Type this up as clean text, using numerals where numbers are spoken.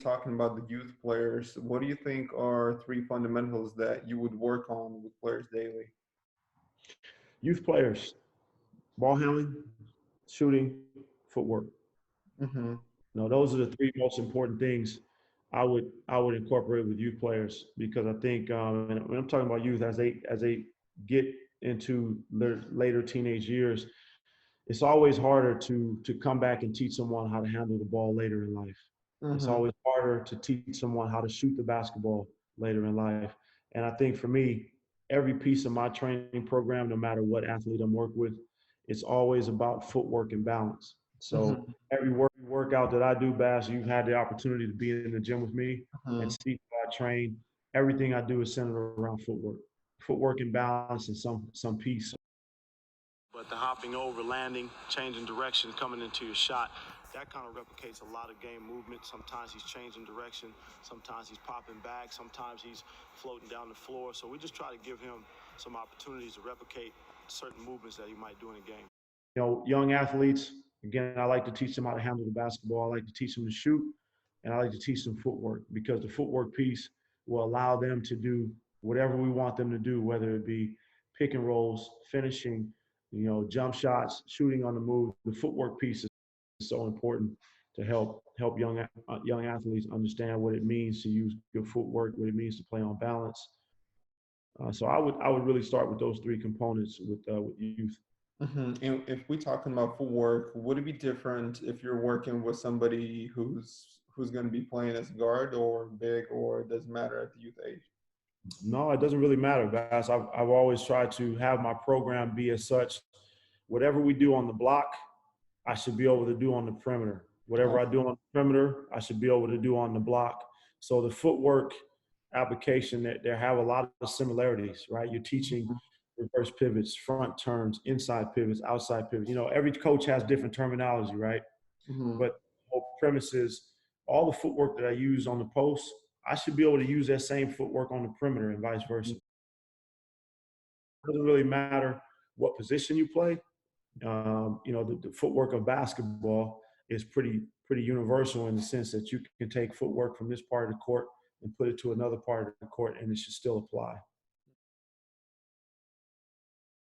talking about the youth players, what do you think are three fundamentals that you would work on with players daily? Youth players, ball handling, shooting, footwork. Mm-hmm. Those are the three most important things I would incorporate with youth players because I think and when I'm talking about youth as they get into their later teenage years, it's always harder to come back and teach someone how to handle the ball later in life. It's Mm-hmm. always harder to teach someone how to shoot the basketball later in life. And I think for me, every piece of my training program, no matter what athlete I'm working with, it's always about footwork and balance. So Mm-hmm. every workout that I do, Bass, you've had the opportunity to be in the gym with me and Mm-hmm. see how I train. Everything I do is centered around footwork and balance, and some piece. But the hopping over, landing, changing direction, coming into your shot, that kind of replicates a lot of game movement. Sometimes he's changing direction, sometimes he's popping back, sometimes he's floating down the floor. So we just try to give him some opportunities to replicate certain movements that he might do in a game. Young athletes, again, I like to teach them how to handle the basketball. I like to teach them to shoot, and I like to teach them footwork because the footwork piece will allow them to do whatever we want them to do, whether it be pick and rolls, finishing, jump shots, shooting on the move. The footwork piece is so important to help young athletes understand what it means to use good footwork, what it means to play on balance. So I would really start with those three components with youth. Mm-hmm. And if we're talking about footwork, would it be different if you're working with somebody who's going to be playing as guard or big, or it doesn't matter at the youth age? No, it doesn't really matter, guys. I've always tried to have my program be as such. Whatever we do on the block, I should be able to do on the perimeter. Whatever I do on the perimeter, I should be able to do on the block. So the footwork application, that there have a lot of similarities, right? You're teaching reverse pivots, front turns, inside pivots, outside pivots. Every coach has different terminology, right? Mm-hmm. But the whole premise is all the footwork that I use on the post, I should be able to use that same footwork on the perimeter and vice versa. It doesn't really matter what position you play. The footwork of basketball is pretty universal in the sense that you can take footwork from this part of the court and put it to another part of the court, and it should still apply.